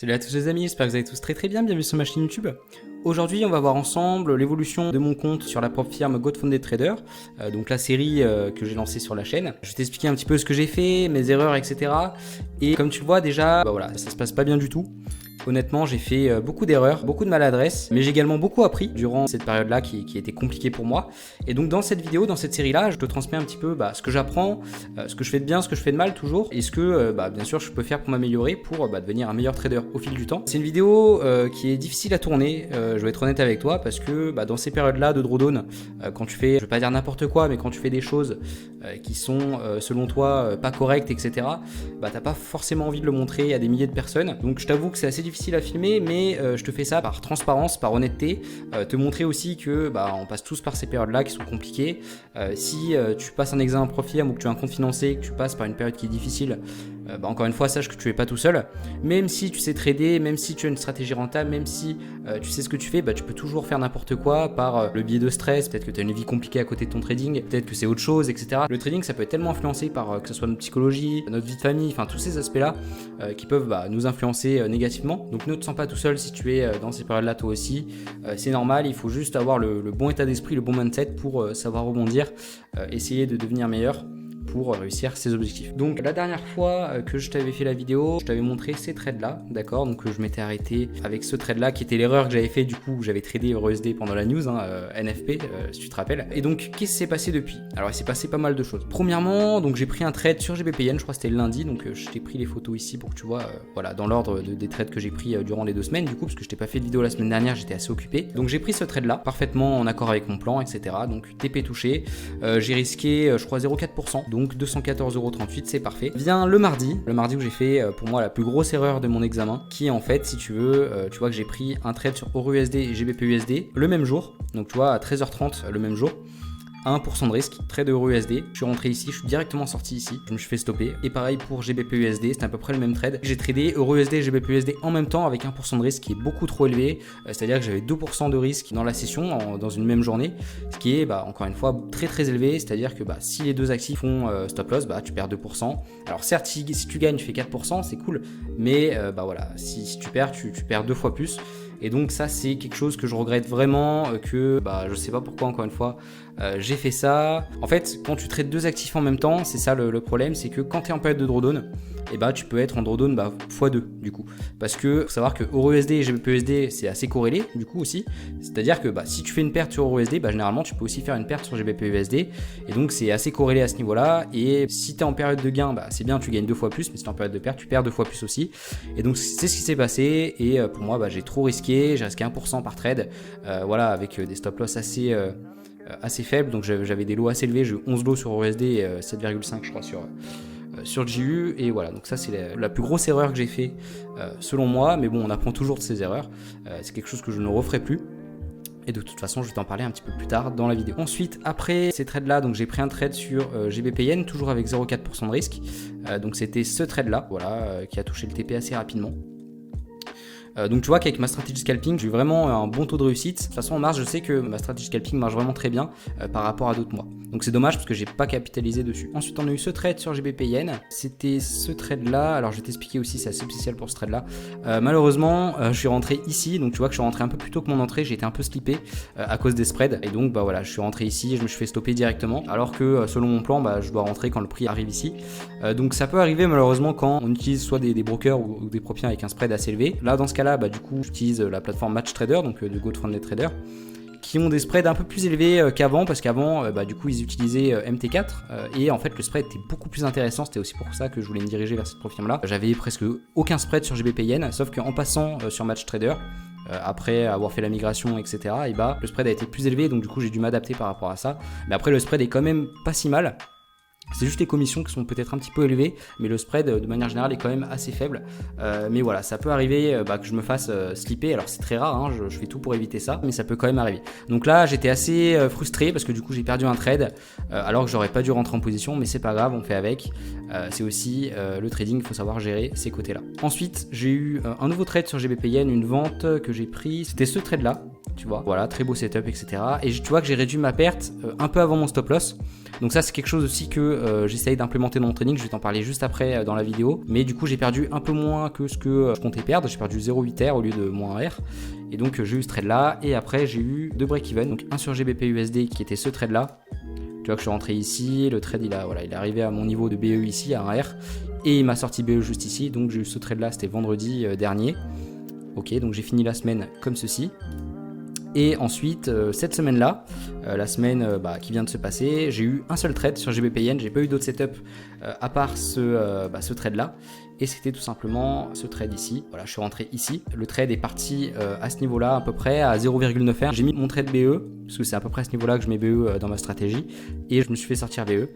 Salut à tous les amis, j'espère que vous allez tous très bien, bienvenue sur ma chaîne YouTube. Aujourd'hui on va voir ensemble l'évolution de mon compte sur la propre firme GoFunded Trader, donc la série que j'ai lancée sur la chaîne. Je vais t'expliquer un petit peu ce que j'ai fait, mes erreurs, etc. Et comme tu le vois déjà, voilà, ça se passe pas bien du tout. Honnêtement, j'ai fait beaucoup d'erreurs, beaucoup de maladresses, mais j'ai également beaucoup appris durant cette période-là qui était compliquée pour moi. Et donc dans cette vidéo, dans cette série-là, je te transmets un petit peu ce que j'apprends, ce que je fais de bien, ce que je fais de mal toujours, et ce que bien sûr je peux faire pour m'améliorer, pour devenir un meilleur trader au fil du temps. C'est une vidéo qui est difficile à tourner, je vais être honnête avec toi, parce que dans ces périodes-là de drawdown, quand tu fais, je vais pas dire n'importe quoi, mais quand tu fais des choses qui sont selon toi pas correctes, etc., t'as pas forcément envie de le montrer à des milliers de personnes. Donc je t'avoue que c'est assez difficile à filmer, mais je te fais ça par transparence, par honnêteté, te montrer aussi que on passe tous par ces périodes là qui sont compliquées. Si tu passes un examen prof-firme ou que tu as un compte financé, que tu passes par une période qui est difficile, encore une fois sache que tu es pas tout seul. Même si tu sais trader, même si tu as une stratégie rentable, même si tu sais ce que tu fais, tu peux toujours faire n'importe quoi par le biais de stress. Peut-être que tu as une vie compliquée à côté de ton trading, peut-être que c'est autre chose, etc. Le trading, ça peut être tellement influencé par que ce soit notre psychologie, notre vie de famille, enfin tous ces aspects là qui peuvent nous influencer négativement. Donc ne te sens pas tout seul si tu es dans ces périodes là toi aussi, c'est normal. Il faut juste avoir le bon état d'esprit, le bon mindset pour savoir rebondir, essayer de devenir meilleur pour réussir ses objectifs. Donc la dernière fois que je t'avais fait la vidéo, je t'avais montré ces trades là, d'accord. Donc je m'étais arrêté avec ce trade là qui était l'erreur que j'avais fait, du coup j'avais tradé EuroUSD pendant la news, NFP si tu te rappelles. Et donc qu'est-ce qui s'est passé depuis? Alors il s'est passé pas mal de choses. Premièrement, donc j'ai pris un trade sur GBPN, je crois que c'était le lundi, donc je t'ai pris les photos ici pour que tu vois voilà, dans l'ordre des trades que j'ai pris durant les 2 semaines, du coup parce que je t'ai pas fait de vidéo la semaine dernière, j'étais assez occupé. Donc j'ai pris ce trade là, parfaitement en accord avec mon plan, etc. Donc TP touché, j'ai risqué je crois 0,4%, donc 214,38 €, c'est parfait. Vient le mardi où j'ai fait pour moi la plus grosse erreur de mon examen, qui est en fait, si tu veux, tu vois que j'ai pris un trade sur EuroUSD et GBPUSD le même jour, donc tu vois à 13h30 le même jour, à 1% de risque, trade EuroUSD. Je suis rentré ici, je suis directement sorti ici, je me suis fait stopper. Et pareil pour GBPUSD, c'est à peu près le même trade. J'ai tradé EuroUSD et GBPUSD en même temps avec 1% de risque qui est beaucoup trop élevé. C'est-à-dire que j'avais 2% de risque dans la session, dans une même journée, ce qui est encore une fois très élevé. C'est-à-dire que si les deux actifs font stop loss, tu perds 2%. Alors certes, si tu gagnes, tu fais 4%, c'est cool. Mais voilà, si tu perds, tu perds 2 fois plus. Et donc ça c'est quelque chose que je regrette vraiment, que je sais pas pourquoi encore une fois j'ai fait ça. En fait quand tu traites 2 actifs en même temps, c'est ça le problème, c'est que quand tu es en période de drawdown, tu peux être en drawdown x2 du coup. Parce que faut savoir que EuroUSD et GBPUSD c'est assez corrélé du coup aussi. C'est-à-dire que si tu fais une perte sur EuroUSD, généralement tu peux aussi faire une perte sur GBPUSD. Et donc c'est assez corrélé à ce niveau-là. Et si tu es en période de gain, c'est bien, tu gagnes 2 fois plus, mais si tu es en période de perte, tu perds 2 fois plus aussi. Et donc c'est ce qui s'est passé. Et pour moi j'ai trop risqué, j'ai risqué 1% par trade. Voilà, avec des stop loss assez faibles. Donc j'avais des lots assez élevés, j'ai eu 11 lots sur EuroUSD et 7,5 je crois sur GU. Et voilà, donc ça c'est la plus grosse erreur que j'ai fait selon moi, mais bon, on apprend toujours de ces erreurs. C'est quelque chose que je ne referai plus. Et de toute façon, je vais t'en parler un petit peu plus tard dans la vidéo. Ensuite, après ces trades là, donc j'ai pris un trade sur GBPN, toujours avec 0,4% de risque. Donc c'était ce trade là, voilà, qui a touché le TP assez rapidement. Donc tu vois qu'avec ma stratégie scalping, j'ai eu vraiment un bon taux de réussite. De toute façon en mars, je sais que ma stratégie scalping marche vraiment très bien par rapport à d'autres mois. Donc c'est dommage parce que j'ai pas capitalisé dessus. Ensuite on a eu ce trade sur GBPN. C'était ce trade là. Alors je vais t'expliquer aussi, c'est assez spécial pour ce trade là. Malheureusement je suis rentré ici. Donc tu vois que je suis rentré un peu plus tôt que mon entrée. J'ai été un peu slippé à cause des spreads. Et donc voilà, je suis rentré ici et je me suis fait stopper directement. Alors que selon mon plan, je dois rentrer quand le prix arrive ici. Donc ça peut arriver malheureusement quand on utilise soit des brokers ou des propiens avec un spread assez élevé. Là dans ce cas là, du coup j'utilise la plateforme MatchTrader, donc de GoFunded Trader, qui ont des spreads un peu plus élevés qu'avant, parce qu'avant du coup ils utilisaient MT4 et en fait le spread était beaucoup plus intéressant. C'était aussi pour ça que je voulais me diriger vers cette plateforme là. J'avais presque aucun spread sur GBPN, sauf qu'en passant sur MatchTrader, après avoir fait la migration, etc., le spread a été plus élevé, donc du coup j'ai dû m'adapter par rapport à ça. Mais après le spread est quand même pas si mal. C'est juste les commissions qui sont peut-être un petit peu élevées, mais le spread de manière générale est quand même assez faible. Mais voilà, ça peut arriver que je me fasse slipper. Alors c'est très rare, je fais tout pour éviter ça, mais ça peut quand même arriver. Donc là j'étais assez frustré parce que du coup j'ai perdu un trade alors que j'aurais pas dû rentrer en position, mais c'est pas grave, on fait avec. C'est aussi le trading, il faut savoir gérer ces côtés-là. Ensuite j'ai eu un nouveau trade sur GBPN, une vente que j'ai pris. C'était ce trade là, tu vois, voilà, très beau setup, etc. Et tu vois que j'ai réduit ma perte un peu avant mon stop loss. Donc ça c'est quelque chose aussi que j'essaye d'implémenter dans mon trading, je vais t'en parler juste après dans la vidéo. Mais du coup j'ai perdu un peu moins que ce que je comptais perdre, j'ai perdu 0,8 R au lieu de moins 1 R. Et donc j'ai eu ce trade là, et après j'ai eu 2 break-even, donc un sur GBP USD qui était ce trade là. Tu vois que je suis rentré ici, le trade il est arrivé à mon niveau de BE ici à 1 R, et il m'a sorti BE juste ici, donc j'ai eu ce trade là, c'était vendredi dernier. Ok, donc j'ai fini la semaine comme ceci. Et ensuite, cette semaine-là, la semaine qui vient de se passer, j'ai eu un seul trade sur GBPN, j'ai pas eu d'autres setup à part ce trade-là. Et c'était tout simplement ce trade ici. Voilà, je suis rentré ici. Le trade est parti à ce niveau-là, à peu près à 0,9 R. J'ai mis mon trade BE, parce que c'est à peu près à ce niveau-là que je mets BE dans ma stratégie. Et je me suis fait sortir BE.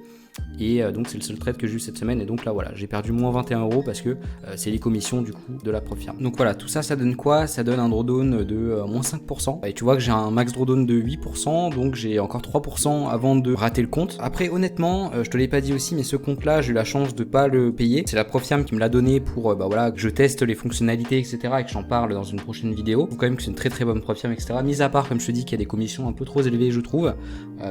Et donc c'est le seul trade que j'ai eu cette semaine, et donc là voilà, j'ai perdu moins 21 € parce que c'est les commissions du coup de la prop firm. Donc voilà, tout ça, ça donne quoi? Ça donne un drawdown de moins 5%, et tu vois que j'ai un max drawdown de 8%, donc j'ai encore 3% avant de rater le compte. Après honnêtement, je te l'ai pas dit aussi, mais ce compte là, j'ai eu la chance de pas le payer. C'est la prop firm qui me l'a donné pour voilà, que je teste les fonctionnalités, etc., et que j'en parle dans une prochaine vidéo. Donc quand même que c'est une très très bonne prop firm, etc. Mis à part, comme je te dis, qu'il y a des commissions un peu trop élevées, je trouve,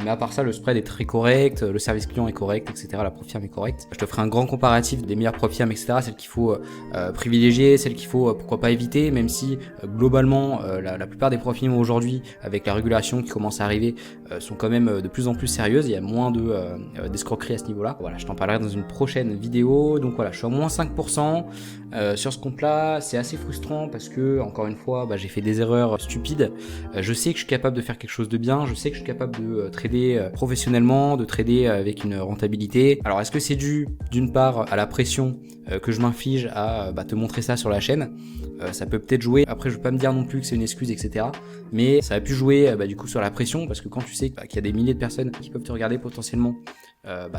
mais à part ça, le spread est très correct, le service client est correct, etc. La prop firm est correcte. Je te ferai un grand comparatif des meilleures prop firm, etc. Celles qu'il faut privilégier, celles qu'il faut pourquoi pas éviter, même si globalement la plupart des prop firm aujourd'hui, avec la régulation qui commence à arriver, sont quand même de plus en plus sérieuses. Il y a moins d'escroquerie à ce niveau-là. Voilà, je t'en parlerai dans une prochaine vidéo. Donc voilà, je suis à moins 5% sur ce compte-là. C'est assez frustrant parce que, encore une fois, j'ai fait des erreurs stupides. Je sais que je suis capable de faire quelque chose de bien. Je sais que je suis capable de trader professionnellement, de trader avec une rentabilité. Alors est-ce que c'est dû d'une part à la pression que je m'inflige à te montrer ça sur la chaîne? Ça peut peut-être jouer. Après je veux pas me dire non plus que c'est une excuse, etc. Mais ça a pu jouer du coup sur la pression, parce que quand tu sais qu'il y a des milliers de personnes qui peuvent te regarder potentiellement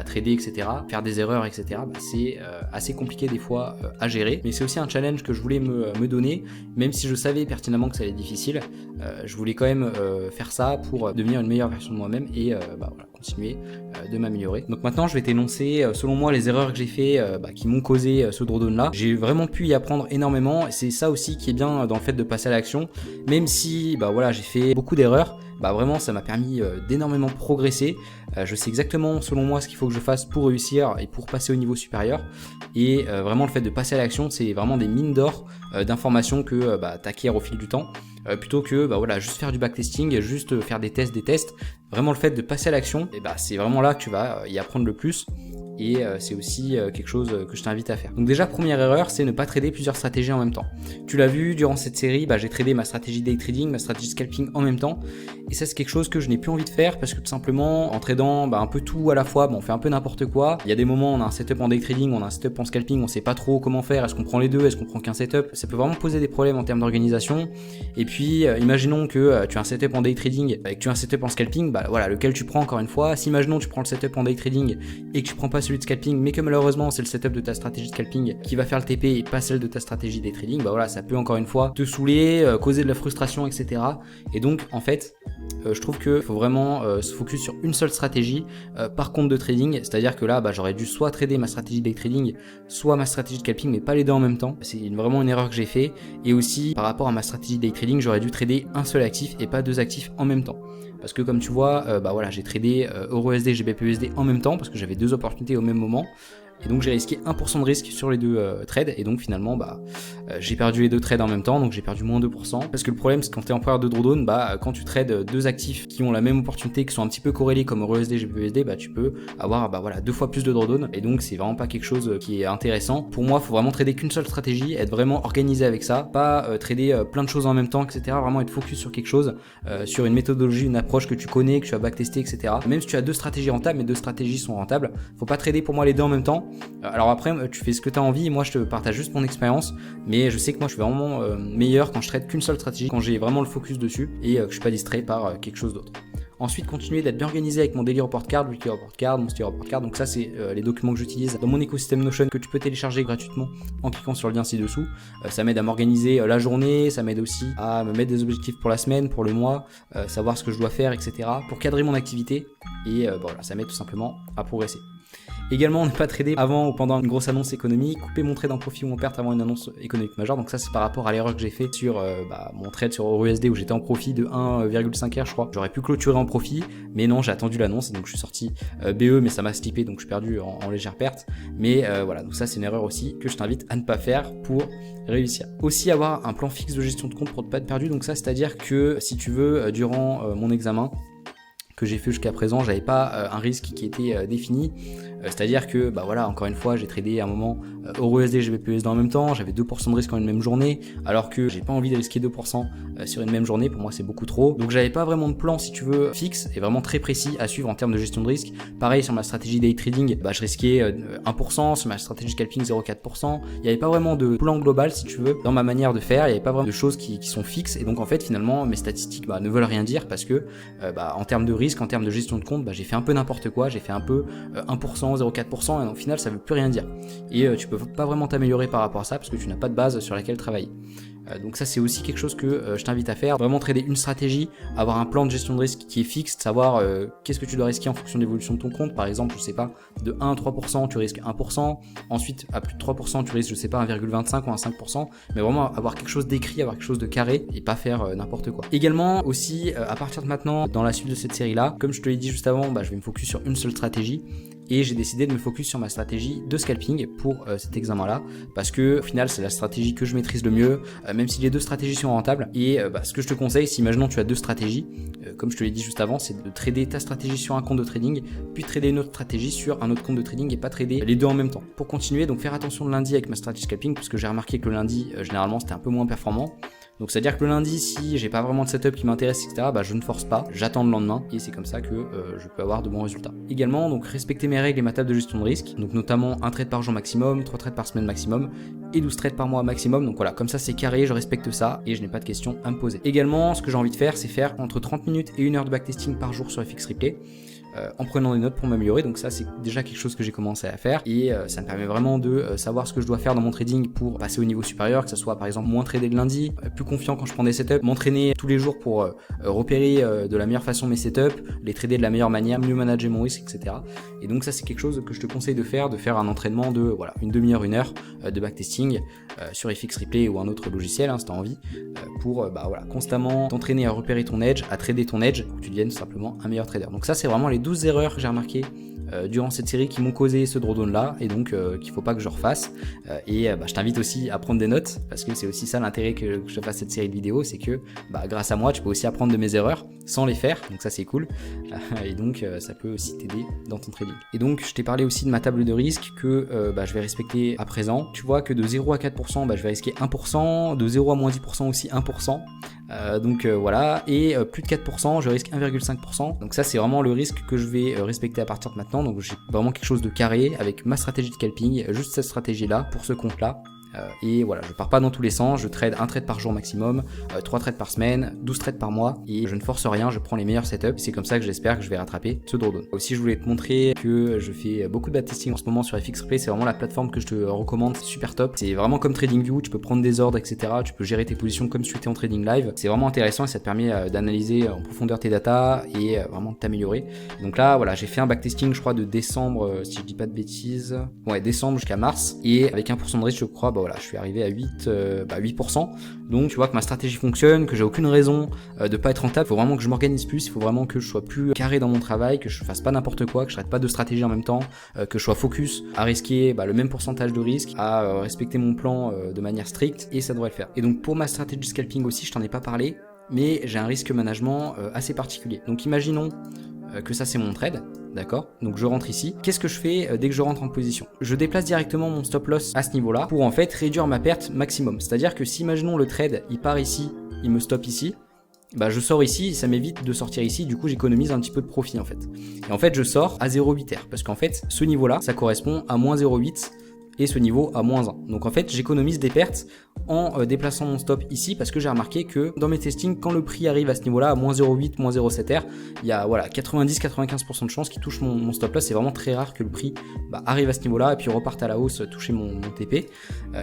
trader, etc., faire des erreurs, etc., c'est assez compliqué des fois à gérer. Mais c'est aussi un challenge que je voulais me donner, même si je savais pertinemment que ça allait être difficile. Je voulais quand même faire ça pour devenir une meilleure version de moi-même et voilà, continuer de m'améliorer. Donc maintenant je vais t'énoncer selon moi les erreurs que j'ai fait qui m'ont causé ce drawdown là. J'ai vraiment pu y apprendre énormément, et c'est ça aussi qui est bien dans le fait de passer à l'action, même si voilà, j'ai fait beaucoup d'erreurs. Vraiment ça m'a permis d'énormément progresser. Je sais exactement selon moi ce qu'il faut que je fasse pour réussir et pour passer au niveau supérieur, et vraiment le fait de passer à l'action, c'est vraiment des mines d'or d'informations que t'acquiers au fil du temps, plutôt que voilà, juste faire du backtesting, juste faire des tests. Vraiment le fait de passer à l'action, et c'est vraiment là que tu vas y apprendre le plus. Et c'est aussi quelque chose que je t'invite à faire. Donc déjà, première erreur, c'est ne pas trader plusieurs stratégies en même temps. Tu l'as vu, durant cette série, j'ai tradé ma stratégie day trading, ma stratégie scalping en même temps. Et ça, c'est quelque chose que je n'ai plus envie de faire, parce que tout simplement, en tradant un peu tout à la fois, on fait un peu n'importe quoi. Il y a des moments, on a un setup en day trading, on a un setup en scalping, on sait pas trop comment faire. Est-ce qu'on prend les deux? Est-ce qu'on prend qu'un setup? Ça peut vraiment poser des problèmes en termes d'organisation. Et puis, imaginons que tu as un setup en day trading et que tu as un setup en scalping, voilà, lequel tu prends encore une fois. Si imaginons tu prends le setup en day trading et que tu prends pas celui de scalping, mais que malheureusement c'est le setup de ta stratégie de scalping qui va faire le TP et pas celle de ta stratégie day trading, voilà, ça peut encore une fois te saouler, causer de la frustration, etc. Et donc en fait, je trouve qu'il faut vraiment se focus sur une seule stratégie par compte de trading. C'est-à-dire que là, j'aurais dû soit trader ma stratégie day trading, soit ma stratégie de scalping, mais pas les deux en même temps. C'est vraiment une erreur que j'ai fait. Et aussi, par rapport à ma stratégie day trading, j'aurais dû trader un seul actif et pas deux actifs en même temps. Parce que comme tu vois, voilà, j'ai tradé EURUSD, GBPUSD en même temps, parce que j'avais deux opportunités au même moment. Et donc j'ai risqué 1% de risque sur les deux trades, et donc finalement j'ai perdu les deux trades en même temps, donc j'ai perdu moins 2%. Parce que le problème, c'est quand tu es en période de drawdown, quand tu trades deux actifs qui ont la même opportunité, qui sont un petit peu corrélés comme EURUSD, GBPUSD, tu peux avoir voilà, deux fois plus de drawdown, et donc c'est vraiment pas quelque chose qui est intéressant. Pour moi, il faut vraiment trader qu'une seule stratégie, être vraiment organisé avec ça, pas trader plein de choses en même temps, etc. Vraiment être focus sur quelque chose, sur une méthodologie, une approche que tu connais, que tu as backtesté, etc. Même si tu as deux stratégies rentables, mais deux stratégies sont rentables, faut pas trader pour moi les deux en même temps. Alors après, tu fais ce que tu as envie, moi je te partage juste mon expérience, mais je sais que moi je suis vraiment meilleur quand je trade qu'une seule stratégie, quand j'ai vraiment le focus dessus et que je suis pas distrait par quelque chose d'autre. Ensuite, continuer d'être bien organisé avec mon daily report card, weekly report card, monthly report card. Donc ça, c'est les documents que j'utilise dans mon écosystème Notion, que tu peux télécharger gratuitement en cliquant sur le lien ci-dessous. Ça m'aide à m'organiser la journée, ça m'aide aussi à me mettre des objectifs pour la semaine, pour le mois, savoir ce que je dois faire, etc. pour cadrer mon activité, et voilà, ça m'aide tout simplement à progresser. Également, ne pas trader avant ou pendant une grosse annonce économique, couper mon trade en profit ou en perte avant une annonce économique majeure. Donc ça, c'est par rapport à l'erreur que j'ai fait sur mon trade sur EURUSD où j'étais en profit de 1,5R, je crois. J'aurais pu clôturer en profit, mais non, j'ai attendu l'annonce, donc je suis sorti BE, mais ça m'a slippé, donc je suis perdu en légère perte. Mais voilà, donc ça, c'est une erreur aussi que je t'invite à ne pas faire pour réussir. Aussi, avoir un plan fixe de gestion de compte pour ne pas être perdu. Donc ça, c'est-à-dire que si tu veux, durant mon examen que j'ai fait jusqu'à présent, j'avais pas un risque qui était défini. C'est-à-dire que, voilà, encore une fois, j'ai tradé à un moment EURUSD, GBPUSD en même temps, j'avais 2% de risque en une même journée, alors que j'ai pas envie de risquer 2% sur une même journée, pour moi c'est beaucoup trop. Donc j'avais pas vraiment de plan, si tu veux, fixe et vraiment très précis à suivre en termes de gestion de risque. Pareil, sur ma stratégie day trading, je risquais 1%, sur ma stratégie scalping 0,4%. Il n'y avait pas vraiment de plan global, si tu veux, dans ma manière de faire, il n'y avait pas vraiment de choses qui sont fixes, et donc en fait, finalement, mes statistiques ne veulent rien dire parce que, en termes de risque, en termes de gestion de compte, j'ai fait un peu n'importe quoi, j'ai fait un peu 1%, 0,4%, et au final ça veut plus rien dire. Et tu peux pas vraiment t'améliorer par rapport à ça parce que tu n'as pas de base sur laquelle travailler. Donc ça c'est aussi quelque chose que je t'invite à faire, vraiment trader une stratégie, avoir un plan de gestion de risque qui est fixe, savoir qu'est-ce que tu dois risquer en fonction de l'évolution de ton compte. Par exemple, je sais pas, de 1 à 3% tu risques 1%, ensuite à plus de 3% tu risques, je sais pas, 1,25 ou 1,5%, mais vraiment avoir quelque chose d'écrit, avoir quelque chose de carré et pas faire n'importe quoi. Également aussi, à partir de maintenant, dans la suite de cette série là, comme je te l'ai dit juste avant, je vais me focus sur une seule stratégie. Et j'ai décidé de me focus sur ma stratégie de scalping pour cet examen-là, parce que au final c'est la stratégie que je maîtrise le mieux, même si les deux stratégies sont rentables. Et ce que je te conseille, si imaginons tu as deux stratégies, comme je te l'ai dit juste avant, c'est de trader ta stratégie sur un compte de trading, puis trader une autre stratégie sur un autre compte de trading et pas trader les deux en même temps. Pour continuer, donc faire attention le lundi avec ma stratégie scalping, parce que j'ai remarqué que le lundi, généralement c'était un peu moins performant. Donc c'est à dire que le lundi, si j'ai pas vraiment de setup qui m'intéresse, etc., je ne force pas, j'attends le lendemain et c'est comme ça que je peux avoir de bons résultats. Également, donc respecter mes règles et ma table de gestion de risque, donc notamment un trade par jour maximum, 3 trades par semaine maximum et 12 trades par mois maximum. Donc voilà, comme ça c'est carré, je respecte ça et je n'ai pas de questions à me poser. Également, ce que j'ai envie de faire, c'est faire entre 30 minutes et 1 heure de backtesting par jour sur FX Replay. En prenant des notes pour m'améliorer, donc ça c'est déjà quelque chose que j'ai commencé à faire et ça me permet vraiment de savoir ce que je dois faire dans mon trading pour passer au niveau supérieur, que ce soit par exemple moins trader le lundi, plus confiant quand je prends des setups, m'entraîner tous les jours pour repérer de la meilleure façon mes setups, les trader de la meilleure manière, mieux manager mon risque, etc. Et donc ça c'est quelque chose que je te conseille de faire un entraînement de une demi-heure, 1 heure de backtesting sur FX Replay ou un autre logiciel si tu as envie, pour constamment t'entraîner à repérer ton edge, à trader ton edge, pour que tu deviennes simplement un meilleur trader. Donc ça c'est vraiment les 12 erreurs que j'ai remarquées durant cette série qui m'ont causé ce drawdown là et donc qu'il faut pas que je refasse je t'invite aussi à prendre des notes parce que c'est aussi ça l'intérêt que je fasse cette série de vidéos, c'est que grâce à moi tu peux aussi apprendre de mes erreurs sans les faire, donc ça c'est cool et donc ça peut aussi t'aider dans ton trading. Et donc je t'ai parlé aussi de ma table de risque que je vais respecter à présent. Tu vois que de 0 à 4% je vais risquer 1%, de 0 à moins 10% aussi 1%, et plus de 4% je risque 1,5%. Donc ça c'est vraiment le risque que je vais respecter à partir de maintenant. Donc j'ai vraiment quelque chose de carré avec ma stratégie de scalping, juste cette stratégie là pour ce compte là. Et voilà, je pars pas dans tous les sens, je trade un trade par jour maximum, 3 trades par semaine, 12 trades par mois et je ne force rien, je prends les meilleurs setups. C'est comme ça que j'espère que je vais rattraper ce drawdown. Aussi je voulais te montrer que je fais beaucoup de backtesting en ce moment sur FX Replay, c'est vraiment la plateforme que je te recommande, c'est super top. C'est vraiment comme TradingView, tu peux prendre des ordres, etc. Tu peux gérer tes positions comme si tu étais en trading live. C'est vraiment intéressant et ça te permet d'analyser en profondeur tes datas et vraiment de t'améliorer. Donc là voilà, j'ai fait un backtesting je crois de décembre, si je dis pas de bêtises, décembre jusqu'à mars, et avec 1% de risque je crois, je suis arrivé à 8%. Donc tu vois que ma stratégie fonctionne, que j'ai aucune raison de pas être rentable. Il faut vraiment que je m'organise plus, il faut vraiment que je sois plus carré dans mon travail, que je fasse pas n'importe quoi, que je traite pas de stratégie en même temps, que je sois focus à risquer le même pourcentage de risque, à respecter mon plan de manière stricte, et ça devrait le faire. Et donc pour ma stratégie de scalping aussi, je t'en ai pas parlé, mais j'ai un risque management assez particulier. Donc imaginons que ça c'est mon trade, d'accord? Donc je rentre ici. Qu'est-ce que je fais dès que je rentre en position? Je déplace directement mon stop loss à ce niveau-là pour en fait réduire ma perte maximum. C'est-à-dire que si imaginons le trade, il part ici, il me stoppe ici, je sors ici, ça m'évite de sortir ici, du coup j'économise un petit peu de profit en fait. Et en fait je sors à 0,8R parce qu'en fait ce niveau-là, ça correspond à moins 0,8 et ce niveau à -1. Donc en fait j'économise des pertes en déplaçant mon stop ici, parce que j'ai remarqué que dans mes testings, quand le prix arrive à ce niveau là, à -0,8, -0,7 R, il y a voilà 90-95% de chances qu'il touche mon stop loss. C'est vraiment très rare que le prix arrive à ce niveau là et puis reparte à la hausse, toucher mon TP.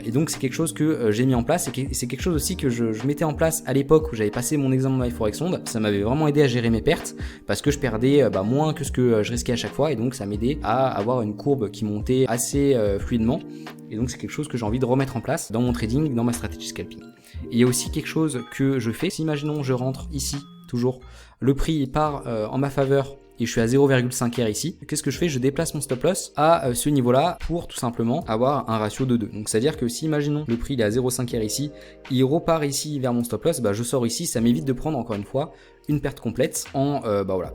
Et donc c'est quelque chose que j'ai mis en place, et c'est quelque chose aussi que je mettais en place à l'époque où j'avais passé mon examen MyForexOnde. Ça m'avait vraiment aidé à gérer mes pertes, parce que je perdais moins que ce que je risquais à chaque fois, et donc ça m'aidait à avoir une courbe qui montait assez fluidement. Et donc c'est quelque chose que j'ai envie de remettre en place dans mon trading, dans ma stratégie scalping. Et il y a aussi quelque chose que je fais, si imaginons je rentre ici, toujours, le prix part en ma faveur, et je suis à 0,5 R ici, qu'est-ce que je fais? Je déplace mon stop loss à ce niveau-là pour tout simplement avoir un ratio de 2. Donc c'est-à-dire que si imaginons le prix il est à 0,5 R ici, il repart ici vers mon stop loss, je sors ici, ça m'évite de prendre encore une fois une perte complète. En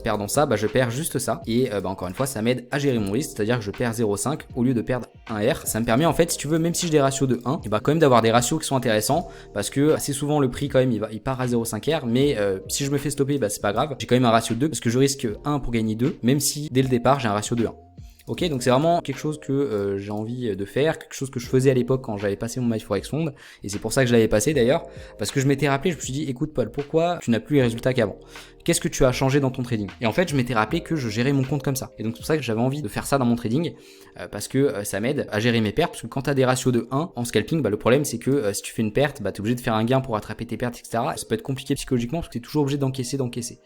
perdant ça, je perds juste ça, et encore une fois ça m'aide à gérer mon risque, c'est-à-dire que je perds 0,5 au lieu de perdre 1 R. Ça me permet en fait, si tu veux, même si j'ai des ratios de 1, quand même d'avoir des ratios qui sont intéressants, parce que assez souvent le prix quand même il part à 0,5 R, mais si je me fais stopper, c'est pas grave, j'ai quand même un ratio de 2, parce que je risque 1 pour gagner 2, même si dès le départ j'ai un ratio de 1. Ok, donc c'est vraiment quelque chose que j'ai envie de faire, quelque chose que je faisais à l'époque quand j'avais passé mon MyForexOnde, et c'est pour ça que je l'avais passé d'ailleurs, parce que je m'étais rappelé, je me suis dit, écoute Paul, pourquoi tu n'as plus les résultats qu'avant? Qu'est-ce que tu as changé dans ton trading? Et en fait, je m'étais rappelé que je gérais mon compte comme ça. Et donc c'est pour ça que j'avais envie de faire ça dans mon trading, parce que ça m'aide à gérer mes pertes, parce que quand tu as des ratios de 1 en scalping, le problème c'est que si tu fais une perte, tu es obligé de faire un gain pour rattraper tes pertes, etc. Ça peut être compliqué psychologiquement, parce que tu es toujours obligé d'encaisser.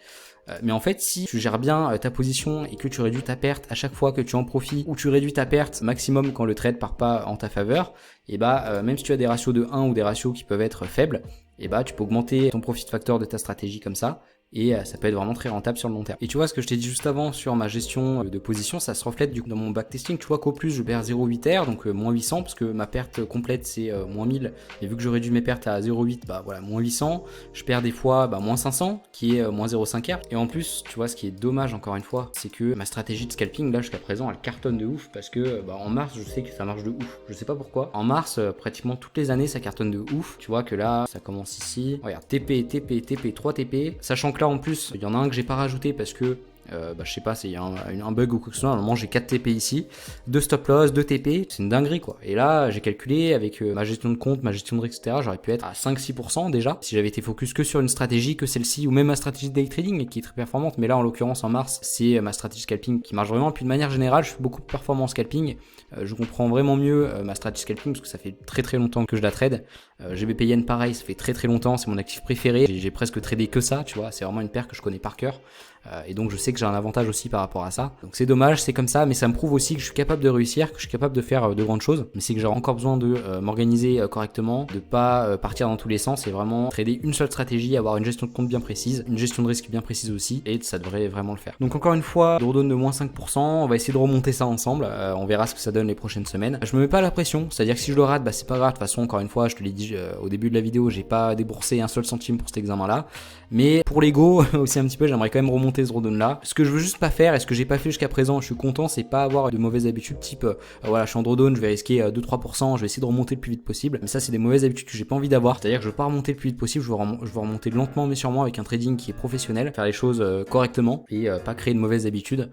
Mais en fait, si tu gères bien ta position et que tu réduis ta perte à chaque fois que tu en profites, ou tu réduis ta perte maximum quand le trade part pas en ta faveur, et même si tu as des ratios de 1 ou des ratios qui peuvent être faibles, tu peux augmenter ton profit factor de ta stratégie comme ça, et ça peut être vraiment très rentable sur le long terme. Et tu vois ce que je t'ai dit juste avant sur ma gestion de position, ça se reflète du coup dans mon backtesting. Tu vois qu'au plus je perds 0,8 R, donc moins 800, parce que ma perte complète c'est moins 1000, et vu que je réduis mes pertes à 0,8, moins 800, je perds des fois moins 500, qui est moins 0,5 R. Et en plus, tu vois, ce qui est dommage encore une fois, c'est que ma stratégie de scalping là jusqu'à présent elle cartonne de ouf, parce que en mars je sais que ça marche de ouf, je sais pas pourquoi. En mars, pratiquement toutes les années ça cartonne de ouf. Tu vois que là ça commence ici, regarde, TP, 3 TP, sachant que là en plus il y en a un que j'ai pas rajouté parce que je sais pas, il y a un bug ou quoi que ce soit. Normalement j'ai 4 TP ici, 2 stop loss, 2 TP, c'est une dinguerie quoi. Et là j'ai calculé avec ma gestion de compte, ma gestion de risque, etc. J'aurais pu être à 5-6% déjà si j'avais été focus que sur une stratégie, que celle-ci, ou même ma stratégie de day trading qui est très performante. Mais là en l'occurrence en mars c'est ma stratégie scalping qui marche vraiment. Puis de manière générale je fais beaucoup de performance scalping, je comprends vraiment mieux ma stratégie scalping parce que ça fait très longtemps que je la trade. GBP Yen pareil, ça fait très longtemps, c'est mon actif préféré, j'ai presque tradé que ça, tu vois, c'est vraiment une paire que je connais par cœur. Et donc je sais que j'ai un avantage aussi par rapport à ça. Donc c'est dommage, c'est comme ça, mais ça me prouve aussi que je suis capable de réussir, que je suis capable de faire de grandes choses. Mais c'est que j'ai encore besoin de m'organiser correctement, de pas partir dans tous les sens, et vraiment trader une seule stratégie, avoir une gestion de compte bien précise, une gestion de risque bien précise aussi, et ça devrait vraiment le faire. Donc encore une fois, je redonne de moins 5%, on va essayer de remonter ça ensemble, on verra ce que ça donne les prochaines semaines. Je me mets pas la pression, c'est-à-dire que si je le rate, c'est pas grave, de toute façon encore une fois, je te l'ai dit au début de la vidéo, j'ai pas déboursé un seul centime pour cet examen là, mais pour l'ego aussi un petit peu, j'aimerais quand même remonter ce drawdown là. Ce que je veux juste pas faire, et ce que j'ai pas fait jusqu'à présent, je suis content, c'est pas avoir de mauvaises habitudes type voilà, je suis en drawdown, je vais risquer 2-3%, je vais essayer de remonter le plus vite possible. Mais ça c'est des mauvaises habitudes que j'ai pas envie d'avoir, c'est-à-dire que je veux pas remonter le plus vite possible, je veux remonter lentement mais sûrement avec un trading qui est professionnel, faire les choses correctement et pas créer de mauvaises habitudes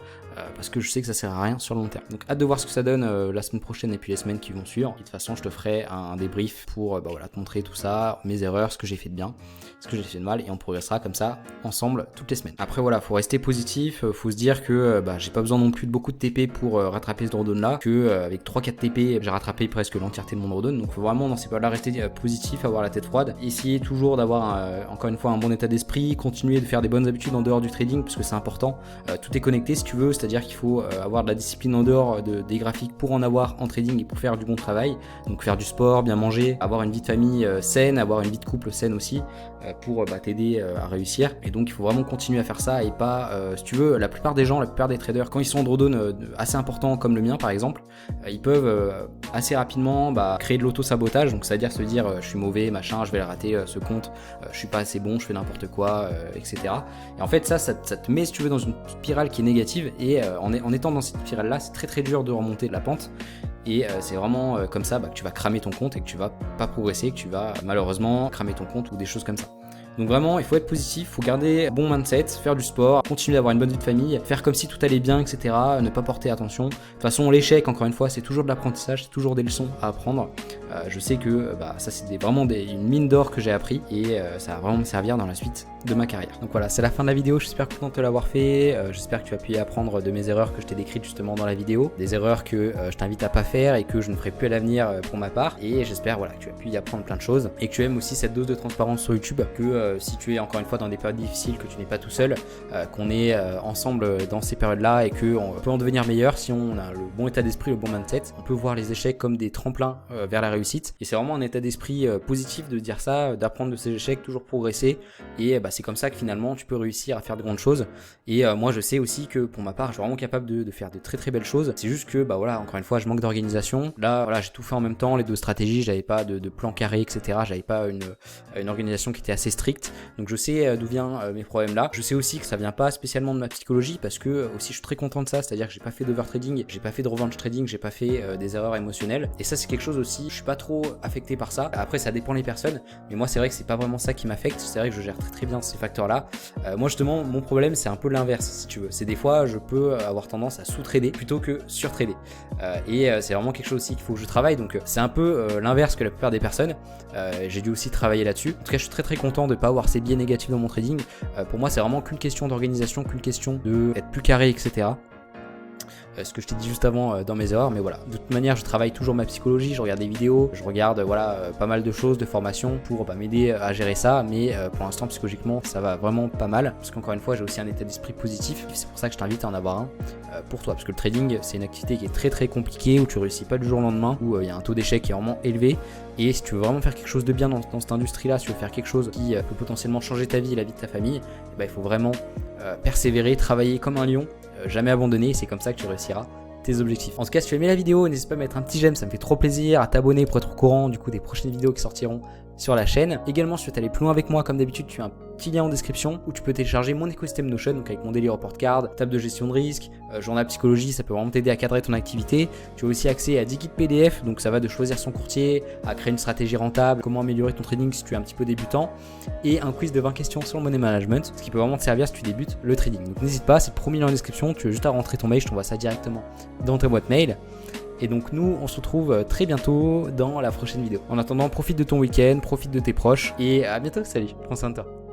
parce que je sais que ça sert à rien sur le long terme. Donc hâte de voir ce que ça donne la semaine prochaine et puis les semaines qui vont suivre. Et de toute façon je te ferai un débrief pour voilà, te montrer tout ça, mes erreurs, ce que j'ai fait de bien, ce que j'ai fait de mal, et on progressera comme ça ensemble toutes les semaines. Après voilà, faut rester positif, faut se dire que j'ai pas besoin non plus de beaucoup de TP pour rattraper ce drawdown là, que avec 3-4 TP j'ai rattrapé presque l'entièreté de mon drawdown. Donc faut vraiment dans ces périodes là rester positif, avoir la tête froide, essayer toujours d'avoir encore une fois un bon état d'esprit, continuer de faire des bonnes habitudes en dehors du trading parce que c'est important. Tout est connecté si tu veux, c'est-à-dire qu'il faut avoir de la discipline en dehors des graphiques pour en avoir en trading et pour faire du bon travail. Donc faire du sport, bien manger, avoir une vie de famille saine, avoir une vie de couple saine aussi pour t'aider à réussir. Et donc il faut vraiment continuer à faire ça et pas, si tu veux, la plupart des gens, la plupart des traders, quand ils sont en drawdown assez important comme le mien par exemple, ils peuvent assez rapidement créer de l'auto-sabotage, donc c'est-à-dire se dire je suis mauvais, machin, je vais le rater ce compte, je suis pas assez bon, je fais n'importe quoi, etc. Et en fait ça te met, si tu veux, dans une spirale qui est négative, et en étant dans cette spirale là, c'est très dur de remonter la pente. Et c'est vraiment comme ça que tu vas cramer ton compte et que tu vas pas progresser, que tu vas malheureusement cramer ton compte ou des choses comme ça. Donc vraiment, il faut être positif, il faut garder un bon mindset, faire du sport, continuer d'avoir une bonne vie de famille, faire comme si tout allait bien, etc. Ne pas porter attention. De toute façon, l'échec, encore une fois, c'est toujours de l'apprentissage, c'est toujours des leçons à apprendre. Je sais que ça, c'est vraiment une mine d'or que j'ai appris et ça va vraiment me servir dans la suite de ma carrière. Donc voilà, c'est la fin de la vidéo, j'espère content de te l'avoir fait. J'espère que tu as pu apprendre de mes erreurs que je t'ai décrites justement dans la vidéo. Des erreurs que je t'invite à pas faire et que je ne ferai plus à l'avenir pour ma part. Et j'espère que tu as pu y apprendre plein de choses et que tu aimes aussi cette dose de transparence sur YouTube, que si tu es encore une fois dans des périodes difficiles, que tu n'es pas tout seul, qu'on est ensemble dans ces périodes-là et qu'on peut en devenir meilleur si on a le bon état d'esprit, le bon mindset. On peut voir les échecs comme des tremplins vers la réussite. Et c'est vraiment un état d'esprit positif de dire ça, d'apprendre de ses échecs, toujours progresser. Et c'est comme ça que finalement tu peux réussir à faire de grandes choses. Et moi je sais aussi que pour ma part je suis vraiment capable de faire de très très belles choses. C'est juste que encore une fois je manque d'organisation. Là voilà, j'ai tout fait en même temps, les deux stratégies, j'avais pas de plan carré, etc. J'avais pas une organisation qui était assez stricte. Donc je sais d'où viennent mes problèmes là. Je sais aussi que ça vient pas spécialement de ma psychologie, parce que aussi je suis très content de ça, c'est-à-dire que j'ai pas fait d'overtrading, j'ai pas fait de revenge trading, j'ai pas fait des erreurs émotionnelles. Et ça c'est quelque chose aussi, je suis pas trop affecté par ça. Après ça dépend les personnes, mais moi c'est vrai que c'est pas vraiment ça qui m'affecte. C'est vrai que je gère très très bien ces facteurs là. Moi justement mon problème c'est un peu l'inverse si tu veux. C'est des fois je peux avoir tendance à sous-trader plutôt que sur-trader. Et c'est vraiment quelque chose aussi qu'il faut que je travaille. Donc c'est un peu l'inverse que la plupart des personnes. J'ai dû aussi travailler là-dessus. En tout cas je suis très très content de pas avoir ces biais négatifs dans mon trading. Pour moi c'est vraiment qu'une question d'organisation, qu'une question d'être plus carré, etc. Ce que je t'ai dit juste avant dans mes erreurs, mais voilà, de toute manière je travaille toujours ma psychologie, je regarde des vidéos, je regarde pas mal de choses, de formations pour m'aider à gérer ça, mais pour l'instant psychologiquement ça va vraiment pas mal, parce qu'encore une fois j'ai aussi un état d'esprit positif, c'est pour ça que je t'invite à en avoir un pour toi, parce que le trading c'est une activité qui est très très compliquée, où tu réussis pas du jour au lendemain, où il y a un taux d'échec qui est vraiment élevé, et si tu veux vraiment faire quelque chose de bien dans cette industrie là, si tu veux faire quelque chose qui peut potentiellement changer ta vie et la vie de ta famille, il faut vraiment persévérer, travailler comme un lion, jamais abandonner, et c'est comme ça que tu réussiras tes objectifs. En tout cas si tu as aimé la vidéo, n'hésite pas à mettre un petit j'aime, ça me fait trop plaisir, à t'abonner pour être au courant du coup des prochaines vidéos qui sortiront sur la chaîne. Également si tu veux aller plus loin avec moi, comme d'habitude tu as un petit lien en description où tu peux télécharger mon écosystème Notion, donc avec mon daily report card, table de gestion de risque, journal psychologie, ça peut vraiment t'aider à cadrer ton activité. Tu as aussi accès à 10 guides PDF, donc ça va de choisir son courtier, à créer une stratégie rentable, comment améliorer ton trading si tu es un petit peu débutant, et un quiz de 20 questions sur le money management, ce qui peut vraiment te servir si tu débutes le trading. Donc n'hésite pas, c'est le premier lien en description, tu as juste à rentrer ton mail, je t'envoie ça directement dans ta boîte mail. Et donc nous on se retrouve très bientôt dans la prochaine vidéo. En attendant, profite de ton week-end, profite de tes proches et à bientôt, salut, prends soin de toi.